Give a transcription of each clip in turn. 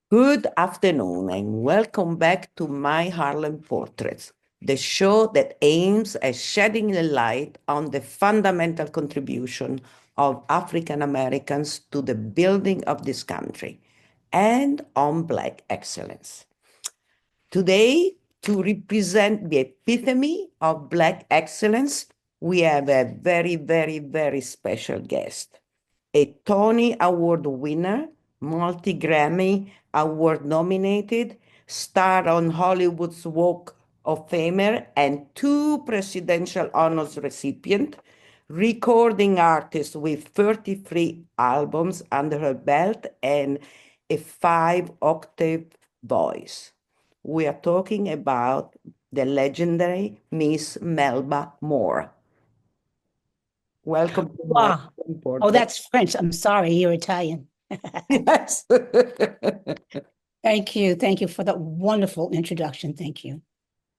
Good afternoon and welcome back to My Harlem Portraits, the show that aims at shedding a light on the fundamental contribution of African Americans to the building of this country and on Black excellence. Today, to represent the epitome of Black excellence, we have a very special guest, a Tony Award winner, multi-Grammy Award nominated, star on Hollywood's Walk of Famer, and two presidential honors recipient, recording artist with 33 albums under her belt and a 5-octave voice. We are talking about the legendary Miss Melba Moore. Welcome to my Wow. Oh, portrait. that's French. I'm sorry, you're Italian. Yes. Thank you. Thank you for that wonderful introduction. Thank you.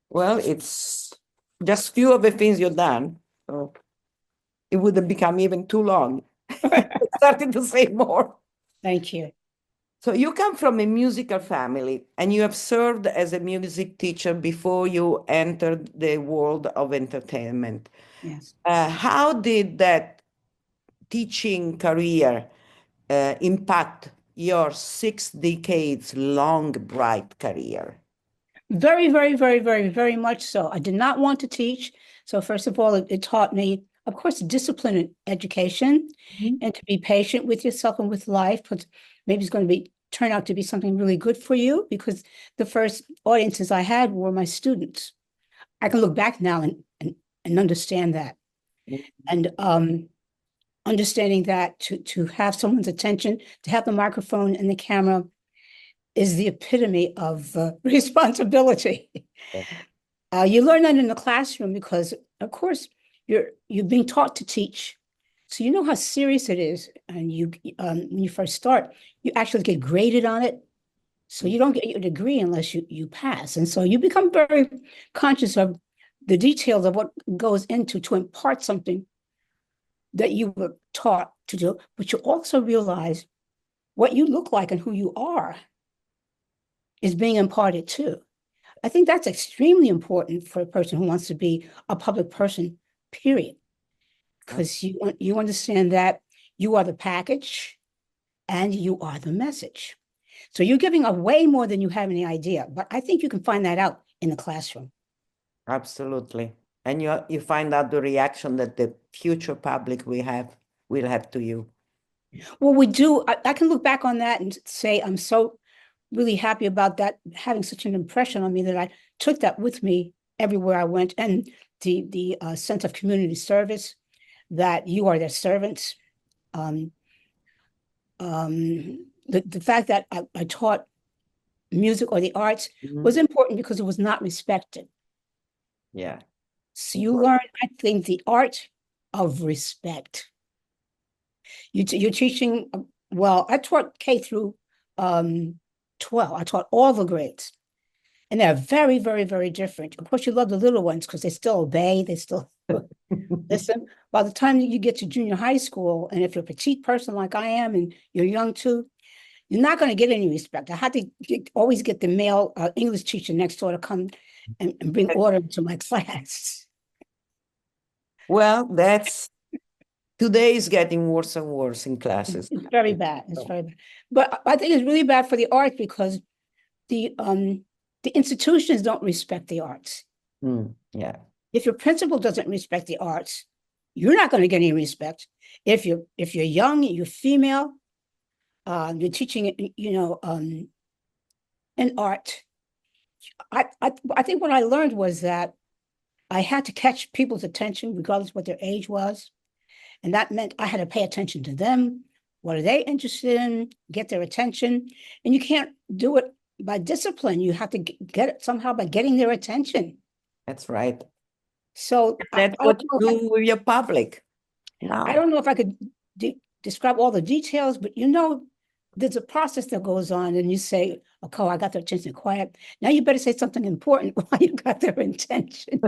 Well, it's just few of the things you've done. So it would have become even too long. I started to say more. Thank you. So you come from a musical family and you have served as a music teacher before you entered the world of entertainment. Yes. How did that teaching career impact your 6 decades long bright career? Very much so. I did not want to teach. So first of all, it taught me, of course, discipline in education and to be patient with yourself and with life, because maybe it's going to turn out to be something really good for you, because the first audiences I had were my students. I can look back now and understand that. And understanding that to have someone's attention, to have the microphone and the camera is the epitome of responsibility. You learn that in the classroom because, of course, you're being taught to teach. So you know how serious it is. And when you first start, you actually get graded on it. So you don't get your degree unless you pass. And so you become very conscious of the details of what goes into to impart something that you were taught to do, but you also realize what you look like and who you are is being imparted too. I think that's extremely important for a person who wants to be a public person, period. Because you understand that you are the package and you are the message. So you're giving away more than you have any idea. But I think you can find that out in the classroom. Absolutely. And you find out the reaction that the future public will have to you. Well, we do. I can look back on that and say I'm so really happy about that having such an impression on me that I took that with me everywhere I went, and the sense of community service, that you are their servants. Um, the fact that I taught music or the arts was important because it was not respected. Yeah. So you learn, I think, the art of respect. You're teaching, well, I taught K through 12. I taught all the grades. And they're very different. Of course, you love the little ones because they still obey, they still listen. By the time you get to junior high school, and if you're a petite person like I am and you're young too, you're not going to get any respect. I had to always get the male English teacher next door to come and bring order to my class. Well, today is getting worse and worse in classes. It's very bad. It's very bad. But I think it's really bad for the arts because the institutions don't respect the arts. Yeah. If your principal doesn't respect the arts, you're not going to get any respect. If you're young, you're female, you're teaching, an art. I think what I learned was that I had to catch people's attention, regardless of what their age was. And that meant I had to pay attention to them. What are they interested in? Get their attention. And you can't do it by discipline. You have to get it somehow by getting their attention. That's right. So that's what you do with your public. Now. I don't know if I could describe all the details, but there's a process that goes on, and you say, "Okay, I got their attention. Quiet. Now you better say something important while you got their attention."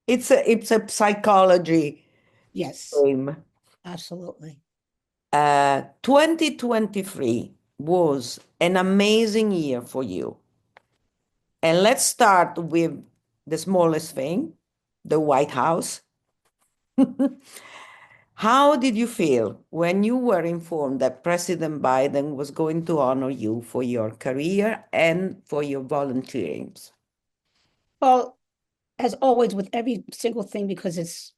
It's a psychology. Yes, game. absolutely. 2023, was an amazing year for you. And let's start with the smallest thing, the White House. How did you feel when you were informed that President Biden was going to honor you for your career and for your volunteering? Well, as always with every single thing, because it's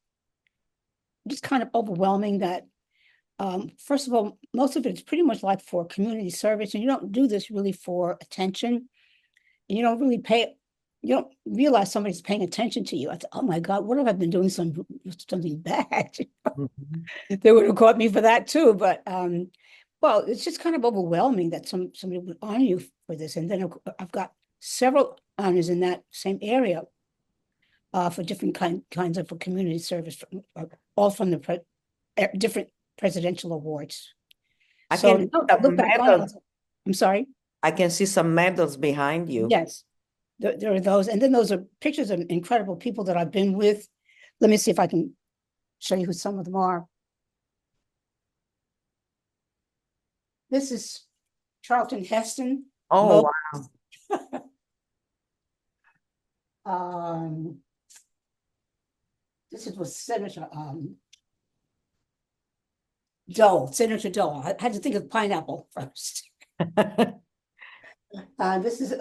just kind of overwhelming that, first of all, most of it's pretty much like for community service, and you don't do this really for attention. And you don't realize somebody's paying attention to you. I thought, oh my God, what have I been doing something bad? Mhm. They would have caught me for that too. But well, it's just kind of overwhelming that somebody would honor you for this. And then I've got several honors in that same area for different kinds of community service, all from the different presidential awards. I So can see no, I look some back on it. medals. I'm sorry. I can see some medals behind you. Yes, there are those, and then those are pictures of incredible people that I've been with. Let me see if I can show you who some of them are. This is Charlton Heston. Oh, wow. This was Senator Dole, Senator Dole. I had to think of pineapple first. This is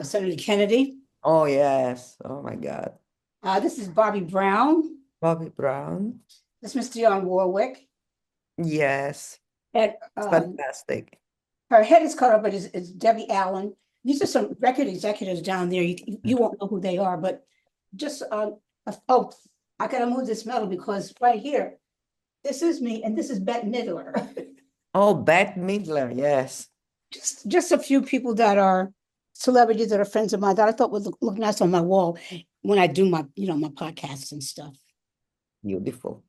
Senator Kennedy. Oh, yes. Oh, my God. This is Bobby Brown. Bobby Brown. This is Dionne Warwick. Yes. And Fantastic. her head is cut off, but it's Debbie Allen. These are some record executives down there. You won't know who they are, but just oh, I gotta move this medal because right here, this is me, and this is Bette Midler. Oh, Bette Midler, yes. Just a few people that are celebrities that are friends of mine that I thought would look nice on my wall when I do my my podcasts and stuff. Beautiful.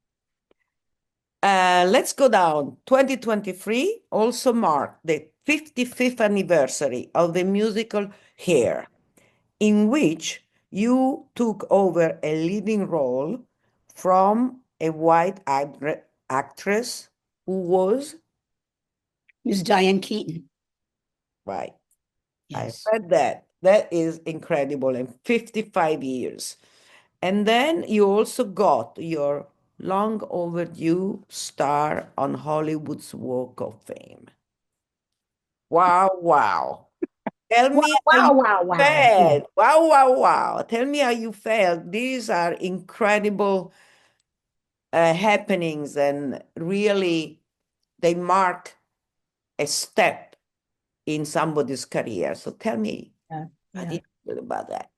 Let's go down. 2023 also marked the 55th anniversary of the musical Hair, in which you took over a leading role from a white actress who was, Miss Diane Keaton. right, Yes. I read that. That is incredible. In 55 years. And then you also got your long overdue star on Hollywood's Walk of Fame. Wow, wow. Tell me how you Wow. felt. Wow, wow, wow. Tell me how you felt. These are incredible happenings, and really they mark a step in somebody's career. So tell me, Yeah. how do you feel about that?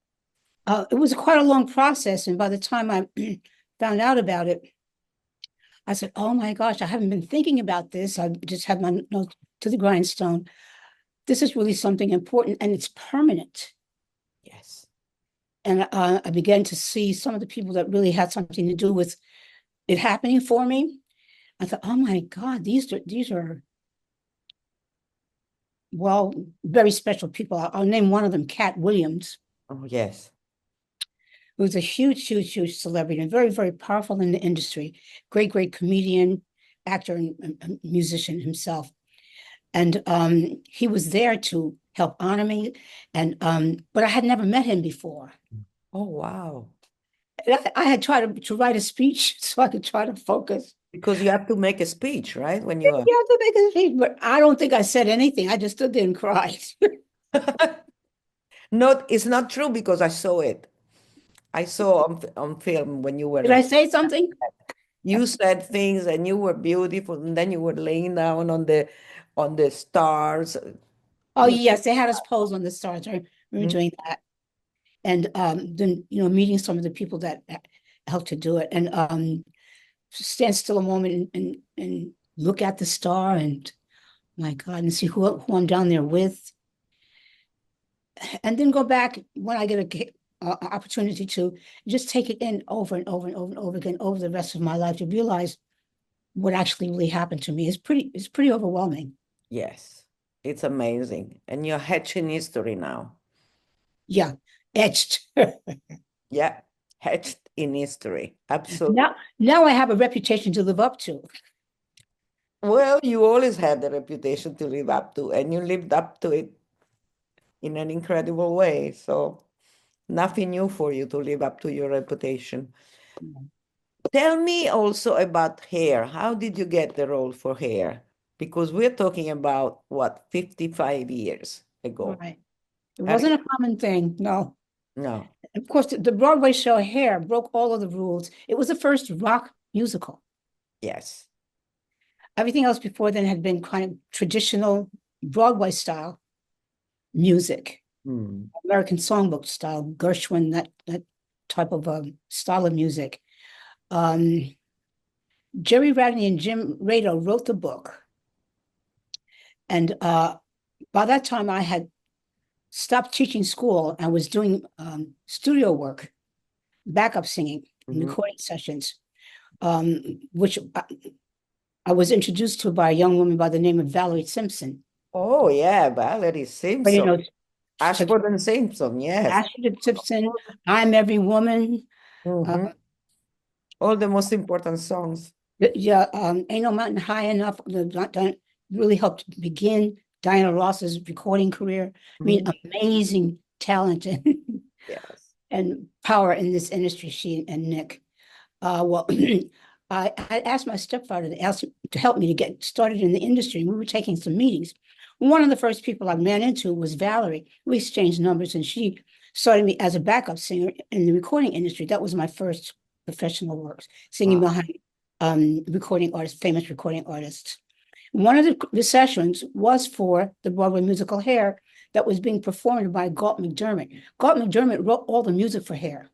It was quite a long process, and by the time I found out about it, I said, "Oh my gosh, I haven't been thinking about this. I just had my nose to the grindstone. This is really something important, and it's permanent." Yes. And I began to see some of the people that really had something to do with it happening for me. I thought, "Oh my God, these are well, very special people." I'll name one of them, Cat Williams, Oh, yes. who's a huge celebrity and very, very powerful in the industry. Great comedian, actor, and musician himself. And he was there to help honor me. And but I had never met him before. Oh, wow. And I had tried to write a speech so I could try to focus. Because you have to make a speech, right? When You you are. have to make a speech, but I don't think I said anything. I just stood there and cried. Not, it's not true because I saw it. I saw on film when you Did I were, say something? you said things and you were beautiful, and then you were laying down on the stars. Oh yes, they had us pose on the stars. I remember Mhm. doing that. And then meeting some of the people that helped to do it, and stand still a moment and look at the star, and my God, and see who I'm down there with, and then go back when I get a opportunity to just take it in over and over again over the rest of my life to realize what actually really happened to me. It's pretty overwhelming. Yes, it's amazing. And you're hatching history now. Yeah, etched. Yeah, hatched in history. Absolutely. Now I have a reputation to live up to. Well, you always had a reputation to live up to, and you lived up to it in an incredible way. So nothing new for you to live up to your reputation. Tell me also about hair. How did you get the role for hair? Because we're talking about what, 55 years ago. Right. It I wasn't a common thing, no. no. Of course, the Broadway show Hair broke all of the rules. It was the first rock musical. Yes. Everything else before then had been kind of traditional Broadway style music, Hmm. American songbook style, Gershwin, that type of style of music. Um, Jerry Ragney and Jim Rado wrote the book. And by that time, I had stopped teaching school and was doing studio work, backup singing, Mhm. recording sessions, which I was introduced to by a young woman by the name of Valerie Simpson. Oh, yeah, Valerie But you Simpson. know, Ashford and Simpson, yes. Ashley Simpson, I'm Every Woman. Mhm. All the most important songs. Yeah, Ain't No Mountain High Enough that really helped begin Diana Ross's recording career. I mean, Mhm. amazing talent and, Yes. and power in this industry, she and Nick. Well, I asked my stepfather to ask to help me to get started in the industry. We were taking some meetings. One of the first people I ran into was Valerie. We exchanged numbers, and she started me as a backup singer in the recording industry. That was my first professional work, singing Wow. behind recording artists, famous recording artists. One of the sessions was for the Broadway musical Hair that was being performed by Galt McDermott. Galt McDermott wrote all the music for Hair,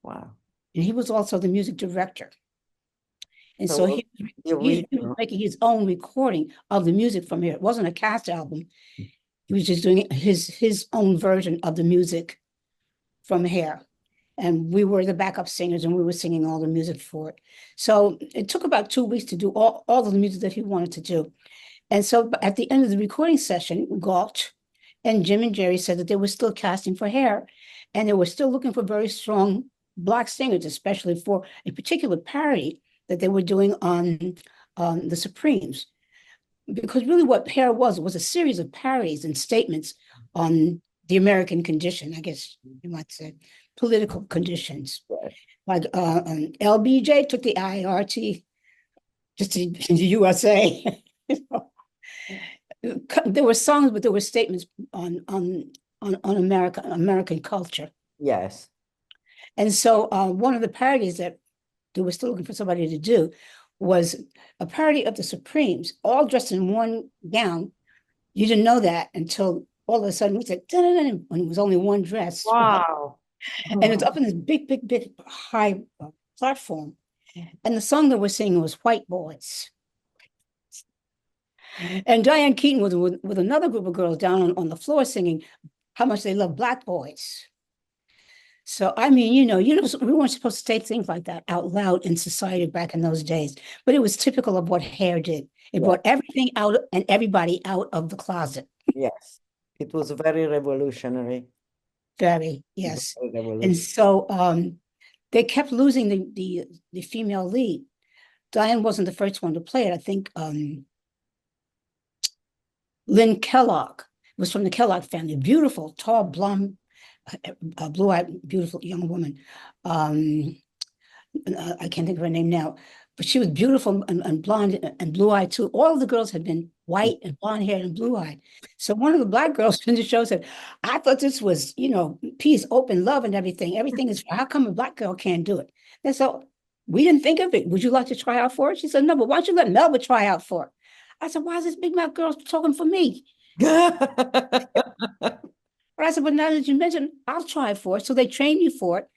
Wow. and he was also the music director. And so So he, the he was original. making his own recording of the music from Hair. It wasn't a cast album. He was just doing his own version of the music from Hair. And we were the backup singers and we were singing all the music for it. So it took about 2 weeks to do all of the music that he wanted to do. And so at the end of the recording session, Galt and Jim and Jerry said that they were still casting for Hair and they were still looking for very strong Black singers, especially for a particular parody that they were doing on the Supremes. Because really what Hair was a series of parodies and statements on the American condition, I guess you might say, political conditions. Yes. Like LBJ took the IRT just to the USA. There were songs, but there were statements on American culture. Yes. And so one of the parodies that they were still looking for somebody to do was a parody of the Supremes, all dressed in one gown. You didn't know that until all of a sudden we said, when it was only one dress. Wow. And it's up in this big, high platform. And the song that we're singing was White Boys. And Diane Keaton was with another group of girls down on the floor singing how much they love Black boys. So, I mean, we weren't supposed to say things like that out loud in society back in those days, but it was typical of what Hair did. It Yeah. brought everything out and everybody out of the closet. Yes. It was very revolutionary. Very, yes. Very And revolutionary. so they kept losing the female lead. Diane wasn't the first one to play it. I think Lynn Kellogg was from the Kellogg family, beautiful, tall, blonde, blue-eyed, beautiful young woman. I can't think of her name now, but she was beautiful and blonde and blue-eyed too. All of the girls had been white and blonde-haired and blue-eyed. So one of the Black girls in the show said, I thought this was, peace, open, love, and everything. Everything is, how come a Black girl can't do it? And so we didn't think of it. Would you like to try out for it? She said, no, but why don't you let Melba try out for it? I said, why is this big mouth girl talking for me? But I said, well, now that you mentioned, I'll try for it. So they trained you for it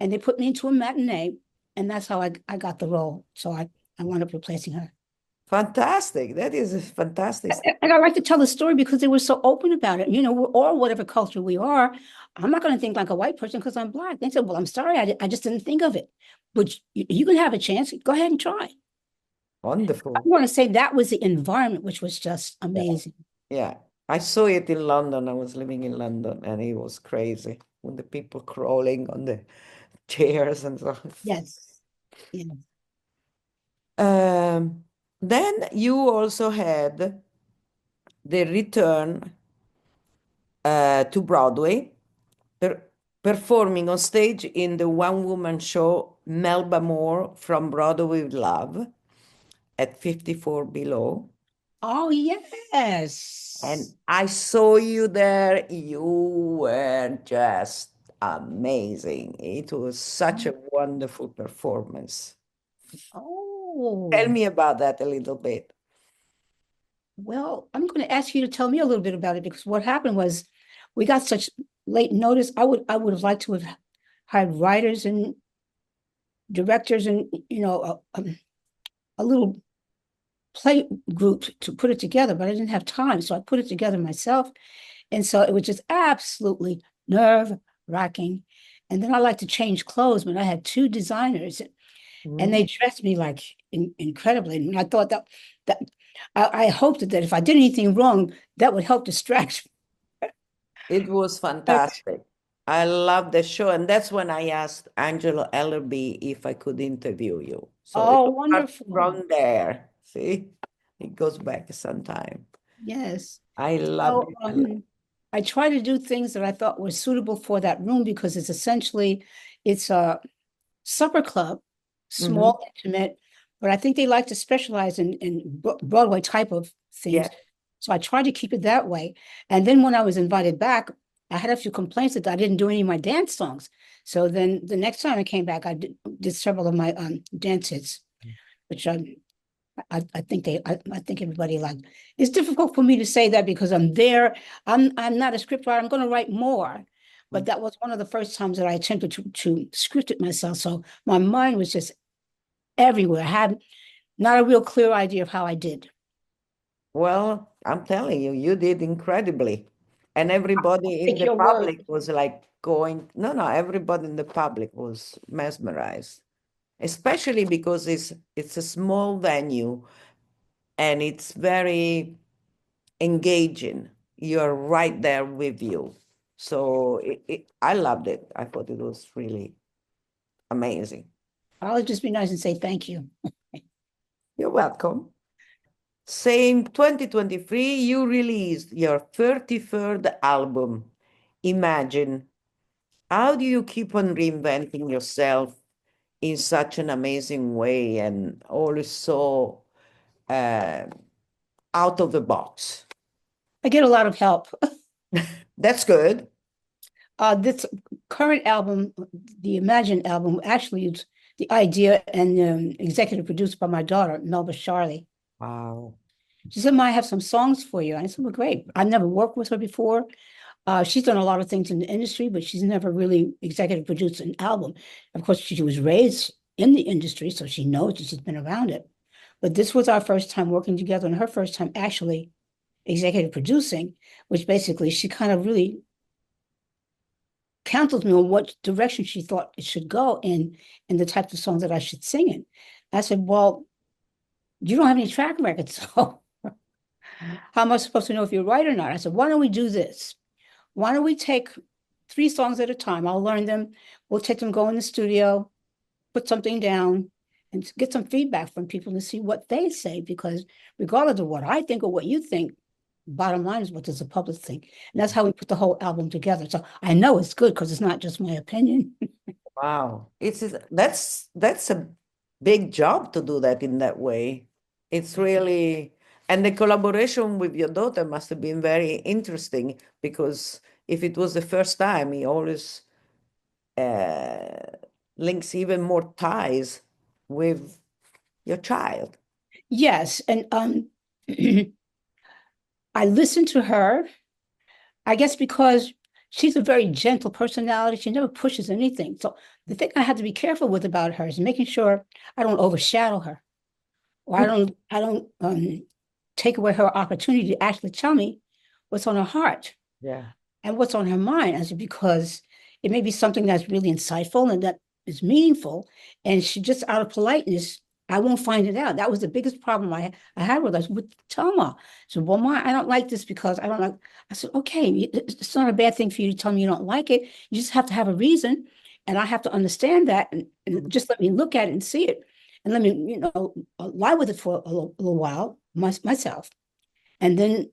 and they put me into a matinee. And that's how I got the role. So I wound up replacing her. Fantastic. That is a fantastic. And I like to tell the story because they were so open about it. We're all whatever culture we are. I'm not going to think like a white person because I'm Black. They said, well, I'm sorry, I just didn't think of it. But you can have a chance. Go ahead and try. I Wonderful. want to say that was the environment, which was just Yeah. amazing. Yeah. I saw it in London. I was living in London and it was crazy with the people crawling on the chairs and so. Yes. Yeah. Um, Then you also had the return to Broadway, per- performing on stage in the one-woman show Melba Moore from Broadway with Love at 54 Below. Oh, yes. And I saw you there. You were just amazing. It was such a wonderful performance. Tell Oh, me about that a little bit. well, I'm going to ask you to tell me a little bit about it because what happened was we got such late notice. I would have liked to have hired writers and directors and a little play group to put it together, but I didn't have time, so I put it together myself. And so it was just absolutely nerve-wracking. And then I like to change clothes, but I had two designers and they dressed me like incredibly. And I thought that I hoped that if I did anything wrong, that would help distract me. It was But fantastic. I love the show. And that's when I asked Angelo Ellerby if I could interview you. So it oh, starts wonderful. from there. See, it goes back some time. Yes. I loved So it. I loved I try to do things that I thought were suitable for that room because it's a supper club, it. Hmm. small, intimate, but I think they like to specialize in Broadway type of Yeah. things. So I tried to keep it that way. And then when I was invited back, I had a few complaints that I didn't do any of my dance songs. So then the next time I came back, I did several of my dance hits, which I think everybody liked. It's difficult for me to say that because I'm there. I'm not a script writer. I'm going to write more. But that was one of the first times that I attempted to script it myself. So my mind was just everywhere. I had not a real clear idea of how I did. Well, I'm telling you, you did incredibly. And everybody in Take the your word. public was like going, no, no, everybody in the public was mesmerized, especially because it's a small venue and it's very engaging. You're right there with you. So I loved it. I thought it was really amazing. I'll just be nice and say thank you. You're welcome. Same 2023, you released your 33rd album, Imagine. How do you keep on reinventing yourself in such an amazing way and always so uh, out of the box? I get a lot of help. That's good. This current album, the Imagine album, actually is the idea and executive produced by my daughter, Melba Charlie. Wow. She said, "Ma, I have some songs for you." And I said, "Well, great. I've never worked with her before. She's done a lot of things in the industry, but she's never really executive produced an album. Of course, she was raised in the industry, so she knows it. She's been around it. But this was our first time working together and her first time actually executive producing, which basically she kind of really counseled me on what direction she thought it should go in and the types of songs that I should sing in. I said, well, you don't have any track records, so how am I supposed to know if you're right or not? I said, why don't we do this? Why don't we take 3 songs at a time? I'll learn them. We'll take them, go in the studio, put something down, and get some feedback from people to see what they say. Because regardless of what I think or what you think, bottom line is what does the public think? And that's how we put the whole album together. So I know it's good because it's not just my opinion. Wow. That's a big job to do that in that way. It's really, and the collaboration with your daughter must have been very interesting because if it was the first time, he always uh, links even more ties with your child. Yes, and I listened to her. I guess because she's a very gentle personality, she never pushes anything. So the thing I have to be careful with about her is making sure I don't overshadow her, or I don't take away her opportunity to actually tell me what's on her heart Yeah. and what's on her mind. I said because it may be something that's really insightful and that is meaningful, and she just out of politeness I won't find it out. That was the biggest problem I had with us with Toma. So, well, Ma, I don't like this because I don't like. I said, okay, it's not a bad thing for you to tell me you don't like it. You just have to have a reason, and I have to understand that, and just let me look at it and see it. and let me, lie with it for a little while myself, and then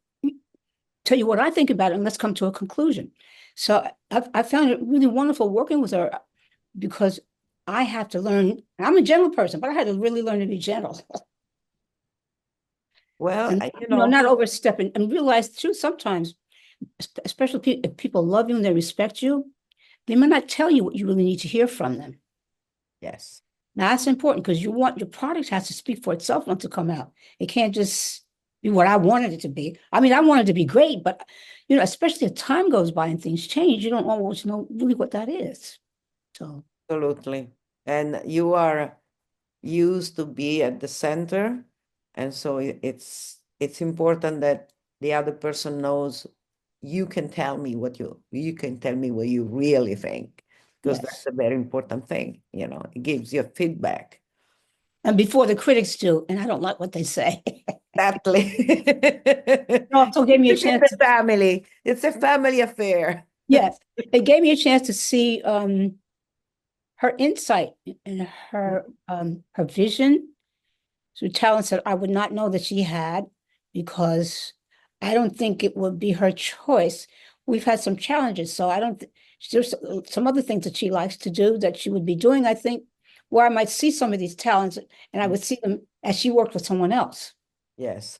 tell you what I think about it, and let's come to a conclusion. So I found it really wonderful working with her because I have to learn. I'm a gentle person, but I had to really learn to be gentle. Well, And not overstep and realize too sometimes, especially if people love you and they respect you, they might not tell you what you really need to hear from them. yes. Now that's important because your product has to speak for itself once it come out. It can't just be what I wanted it to be. I mean, I wanted it to be great, but especially as time goes by and things change, you don't always know really what that is. So Absolutely. And you are used to be at the center. And so it's important that the other person knows you can tell me what you can tell me what you really think, because that's a very important thing. It gives you feedback. And before the critics do, and I don't like what they say. Exactly. Also gave me a chance It's a family. It's a family affair. Yes, it gave me a chance to see her insight and her vision through talents that I would not know that she had, because I don't think it would be her choice. We've had some challenges, so I don't. There's some other things that she likes to do that she would be doing, I think, where I might see some of these talents and I would see them as she worked with someone else. Yes.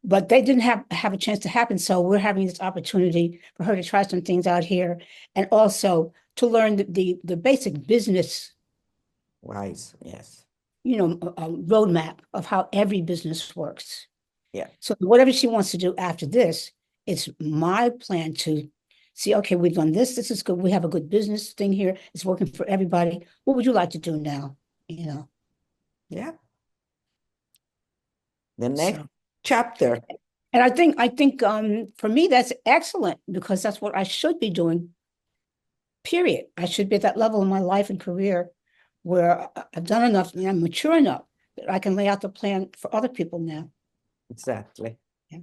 But they didn't have a chance to happen. So we're having this opportunity for her to try some things out here and also to learn the basic business Wise, yes. Roadmap of how every business works. Yeah. So whatever she wants to do after this, it's my plan to see, okay, we've done this. This is good. We have a good business thing here. It's working for everybody. What would you like to do now? Yeah. The next chapter. And I think for me, that's excellent because that's what I should be doing, period. I should be at that level in my life and career where I've done enough and I'm mature enough that I can lay out the plan for other people now. Exactly. Yeah.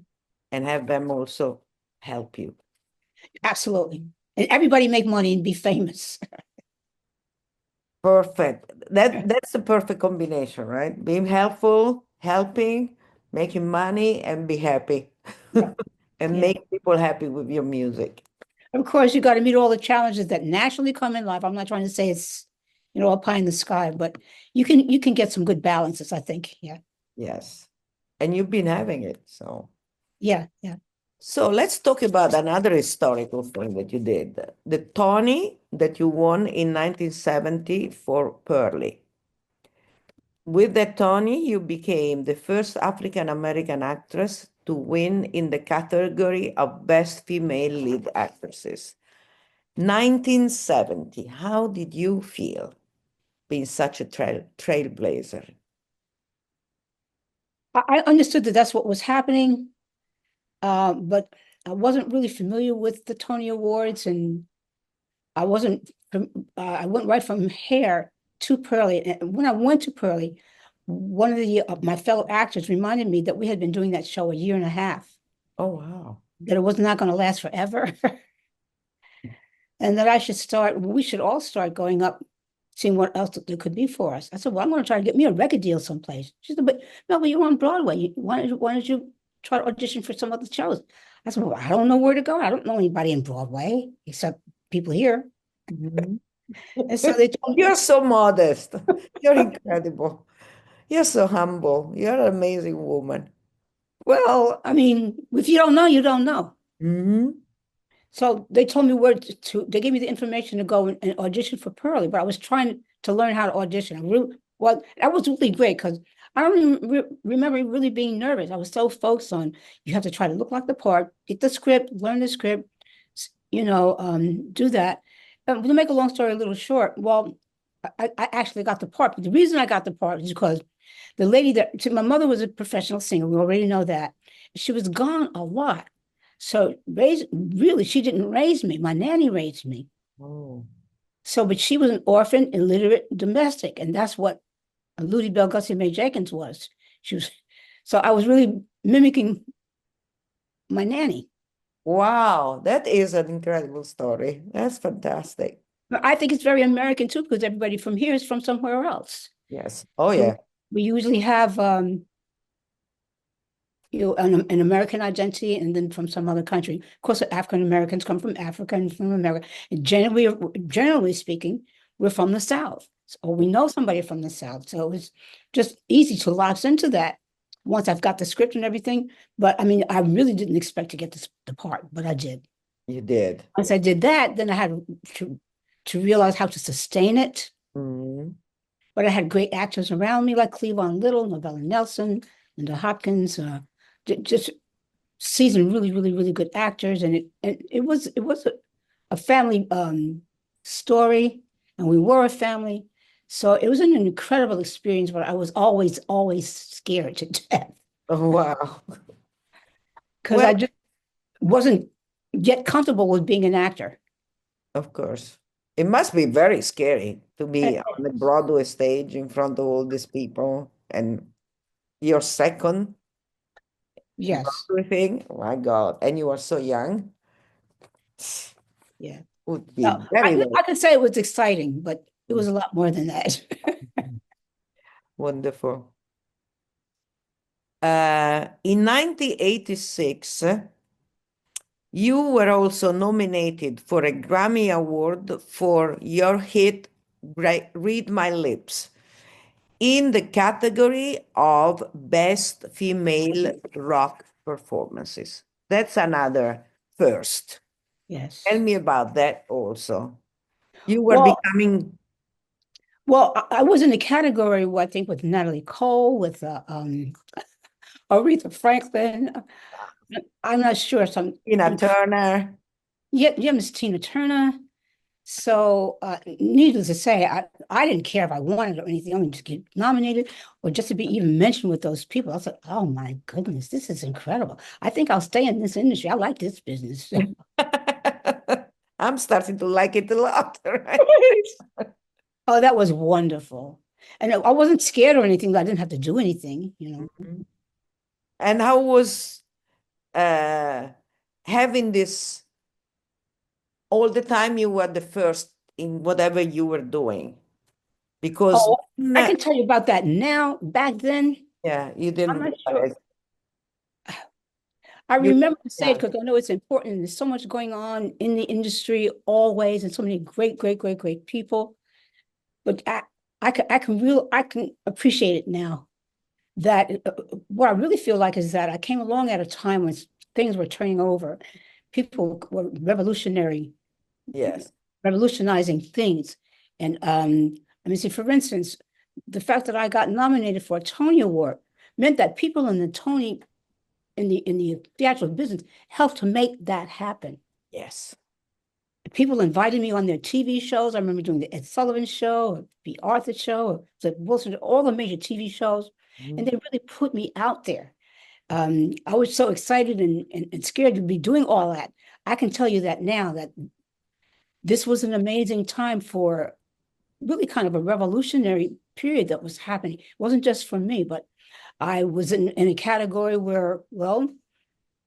And have them also help you. Absolutely. And everybody make money and be famous. Perfect. That's the perfect combination, right? Being helpful, helping, making money, and be happy. And make people happy with your music. Of course, you got to meet all the challenges that naturally come in life. I'm not trying to say it's, all pie in the sky, but you can get some good balances, I think. Yeah. Yes. And you've been having it, so. Yeah. So let's talk about another historical thing that you did. The Tony that you won in 1970 for Pearly. With that Tony, you became the first African-American actress to win in the category of Best Female Lead Actresses. 1970, how did you feel being such a trailblazer? I understood that that's what was happening, but I wasn't really familiar with the Tony Awards, and I wasn't. I went right from Hair to Pearly, and when I went to Pearly, one of my fellow actors reminded me that we had been doing that show a year and a half. Oh, wow. That it was not going to last forever. And that we should all start going up, seeing what else there could be for us. I said, well, I'm going to try to get me a record deal someplace. She said, but Melba, you're on Broadway. Why don't you try to audition for some other shows? I said, well, I don't know where to go. I don't know anybody in Broadway except people here. Mhm. And so they told me, You're so modest. You're incredible. You're so humble. You're an amazing woman. well, I mean, if you don't know, you don't know. Mm-hmm. So they told me where they gave me the information to go and audition for Pearly, but I was trying to learn how to audition. Well, that was really great because I don't even remember really being nervous. I was so focused on you have to try to look like the part, get the script, learn the script, do that. To make a long story a little short, well, I actually got the part, but the reason I got the part is because the lady my mother was a professional singer. We already know that. She was gone a lot. So really, she didn't raise me. My nanny raised me. Oh. So, but she was an orphan, illiterate, domestic, and that's what Ludi Bell Gussie Mae Jenkins was. So I was really mimicking my nanny. Wow, that is an incredible story. That's fantastic. But I think it's very American too, because everybody from here is from somewhere else. Yes. Oh, So yeah. we usually have an American identity and then from some other country. Of course, African Americans come from Africa and from America. And generally speaking, we're from the South. Or we know somebody from the South. So it's just easy to latch into that once I've got the script and everything. But I mean, I really didn't expect to get the part, but I did. You did. Once I did that, then I had to realize how to sustain it. Mm. But I had great actors around me like Cleavon Little, Novella Nelson, Linda Hopkins, just seasoned really, really, really good actors. And it was a family story, and we were a family. So it was an incredible experience, but I was always, always scared to death Oh, wow. because Well, I just wasn't yet comfortable with being an actor. of course. It must be very scary to be on the Broadway stage in front of all these people and your second Yes. Broadway thing. Oh my God. And you are so young. Yeah. Would be No, very, very I could say it was exciting, but it was a lot more than that. wonderful. In 1986, you were also nominated for a Grammy Award for your hit Read My Lips in the category of Best Female Rock Performances. That's another first. Tell Yes. me about that also. You were Well, becoming, I was in the category, I think, with Natalie Cole, with Aretha Franklin. I'm not sure. Tina Turner. Yeah, Miss Tina Turner. So, needless to say, I didn't care if I wanted or anything. I mean, to get nominated or just to be even mentioned with those people. I was like, oh my goodness, this is incredible. I think I'll stay in this industry. I like this business. I'm starting to like it a lot, right? Oh, that was wonderful. And I wasn't scared or anything. I didn't have to do anything, you know. Mhm. And how was uh, having this all the time you were the first in whatever you were doing? Because, Oh, I can tell you about that now. Back then, yeah, you I'm didn't not sure. realize I you, remember to say it yeah, because I know it's important. There's so much going on in the industry always, and so many great, great, great, great people. But I can appreciate it now. That what I really feel like is that I came along at a time when things were turning over. People were yes, revolutionizing things. And I mean, see, for instance, the fact that I got nominated for a Tony Award meant that people in the Tony in the theatrical business helped to make that happen. yes. People invited me on their TV shows. I remember doing the Ed Sullivan Show, or the Arthur Show, or the Wilson, all the major TV shows, and Mhm. they really put me out there. I was so excited and scared to be doing all that. I can tell you that now that this was an amazing time for really kind of a revolutionary period that was happening. It wasn't just for me, but I was in a category where, well,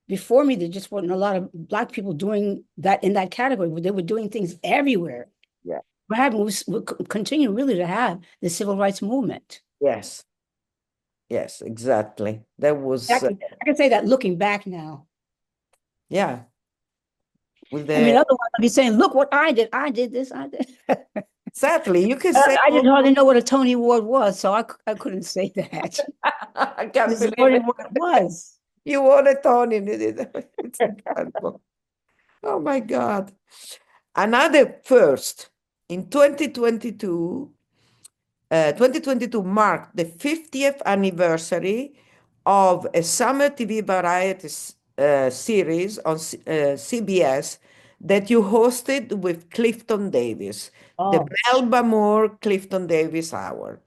before me, there just wasn't a lot of Black people doing that in that category, where they were doing things everywhere. Yeah, We continue really to have the civil rights movement. yes, yes, exactly. That was, I can say that looking back now. yeah, with I mean, the, otherwise I'd be saying, look what I did. I did this, I did. exactly, you can say, I oh, didn't hardly know what a Tony Award was, so I couldn't say that. I can't This is believe hardly it. what it was. You won a Tony. It's incredible. Oh my God. Another first in 2022 marked the 50th anniversary of a summer TV variety series on CBS that you hosted with Clifton Davis, the Oh, Melba Moore Clifton Davis Award.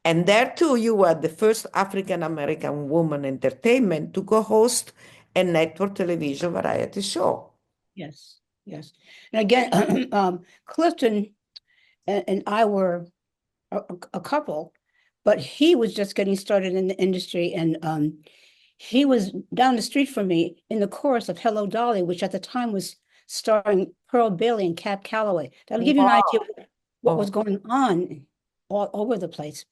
And there too, you were the first African American woman entertainment to co-host a network television variety show. yes, yes. And again, Clifton and I were a couple, but he was just getting started in the industry, and he was down the street from me in the chorus of Hello Dolly, which at the time was starring Pearl Bailey and Cab Calloway. That'll give you an idea Wow. of what Oh, was going on. all over the place.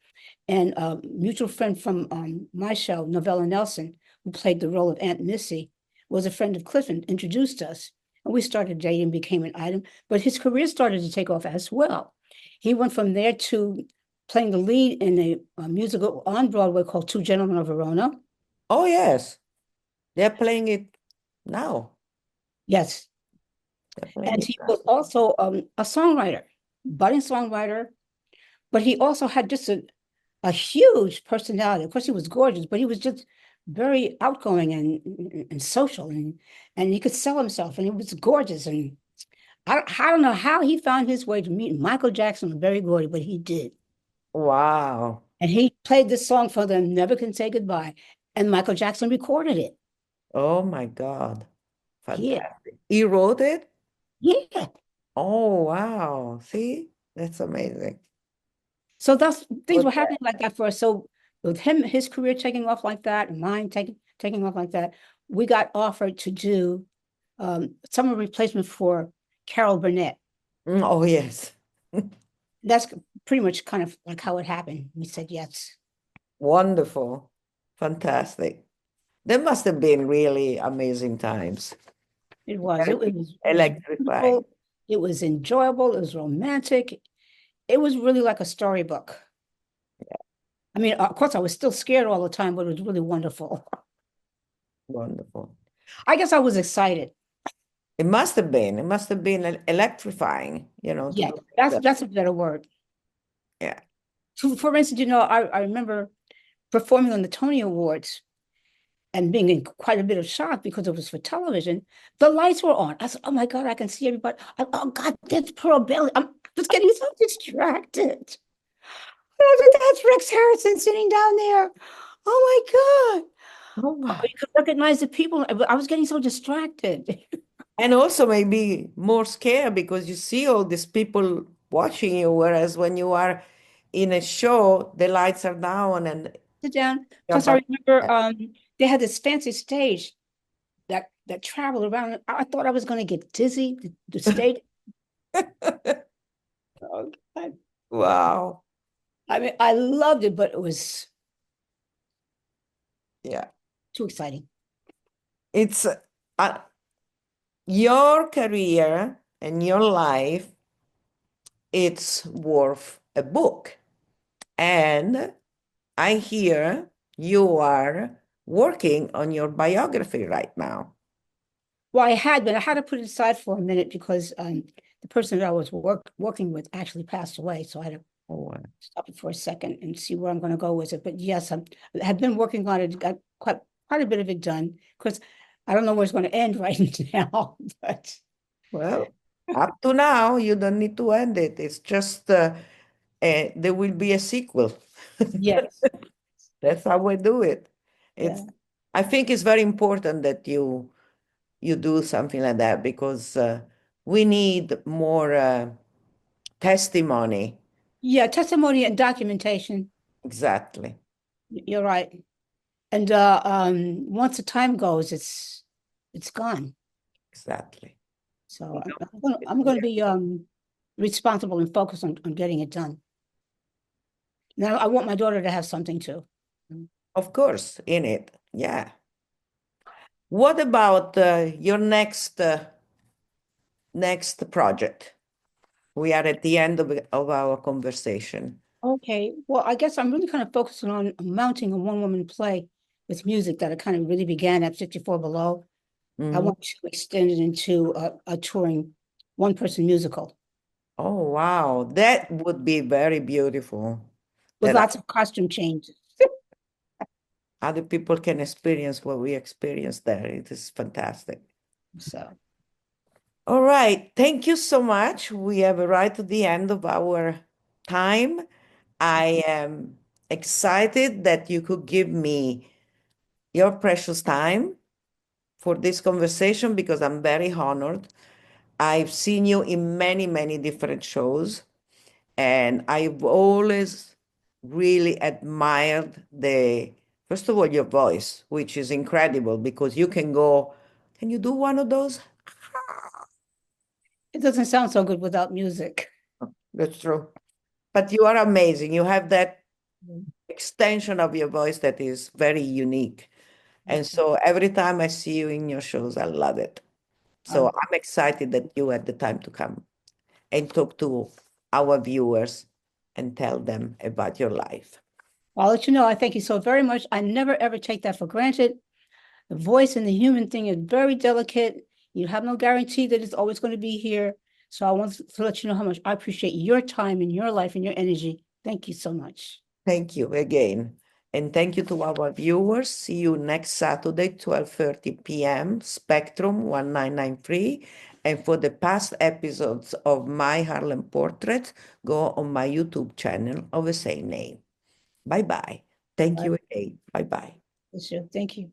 And a mutual friend from my show, Novella Nelson, who played the role of Aunt Missy, was a friend of Clifton, introduced us. And we started dating, became an item, but his career started to take off as well. He went from there to playing the lead in a musical on Broadway called Two Gentlemen of Verona. Oh, yes. They're playing it now. Yes. They're playing And it he now. was also a songwriter, budding songwriter, but he also had just a huge personality. Of course, he was gorgeous, but he was just very outgoing and social, and he could sell himself, and he was gorgeous. And I don't know how he found his way to meet Michael Jackson, very gorgeous, but he did. Wow. And he played this song for them, Never Can Say Goodbye. And Michael Jackson recorded it. Oh my God. Yeah. Fantastic. He wrote it? Yeah. Oh, wow. See? That's amazing. So that's things Good were guy. happening like that for us. So with him, his career taking off like that, and mine taking off like that, we got offered to do summer replacement for Carol Burnett. Oh, yes. That's pretty much kind of like how it happened. We said yes. Wonderful. Fantastic. There must have been really amazing times. It was. Very It was electrifying. beautiful. It was enjoyable. It was romantic. It was really like a storybook. I mean, of course, I was still scared all the time, but it was really wonderful. Wonderful. I guess I was excited. It must have been. It must have been electrifying, to Yeah, do that. that's a better word. Yeah. So, for instance, I remember performing on the Tony Awards and being in quite a bit of shock because it was for television. The lights were on. I said, "Oh my God, I can see everybody." Oh God, that's Pearl Bailey. I'm just getting so distracted. I said, "That's Rex Harrison sitting down there." Oh my God. Oh Oh, my. you could recognize the people. I was getting so distracted. And also maybe more scared because you see all these people watching you, whereas when you are in a show, the lights are down and Sit down. you're Plus, I back. remember they had this fancy stage that traveled around. I thought I was going to get dizzy. The stage. Oh, God. Wow. I mean, I loved it, but it was Yeah. too exciting. It's your career and your life, it's worth a book. And I hear you are working on your biography right now. Well, I had to put it aside for a minute because the person that I was working with actually passed away. So I had to Oh, wow. stop it for a second and see where I'm going to go with it. But yes, I have been working on it, got quite a bit of it done. Because I don't know where it's going to end right now, but Well, up to now, you don't need to end it. It's just there will be a sequel. yes, That's how we do it. yeah. It's, I think it's very important that you do something like that because we need more testimony. Yeah, testimony and documentation. Exactly. You're right. And once the time goes, it's gone. Exactly. So You I'm going to know, be responsible and focused on getting it done. Now I want my daughter to have something too. of course, in it. Yeah. What about your next project? We are at the end of our conversation. Okay, well, I guess I'm really kind of focusing on mounting a one-woman play with music that I kind of really began at 54 Below. I Mhm. want to extend it into a touring one-person musical Oh, wow. That would be very beautiful. with That lots of costume changes. other people can experience what we experienced there. It is fantastic. So All right. Thank you so much. We have arrived at the end of our time. I am excited that you could give me your precious time for this conversation because I'm very honored. I've seen you in many, many different shows, and I've always really admired first of all, your voice, which is incredible because you can you do one of those? it doesn't sound so good without music. That's true. But you are amazing. You have that extension of your voice that is very unique. And so every time I see you in your shows, I love it. So I'm excited that you had the time to come and talk to our viewers and tell them about your life. I'll let you know. I thank you so very much. I never ever take that for granted. The voice and the human thing is very delicate. You have no guarantee that it's always going to be here. So I want to let you know how much I appreciate your time and your life and your energy. Thank you so much. Thank you again. And thank you to our viewers. See you next Saturday, 12:30 p.m., Spectrum 1993. And for the past episodes of My Harlem Portraits, go on my YouTube channel of the same name. Bye-bye. Thank you again. Bye-bye. Sure. Thank you.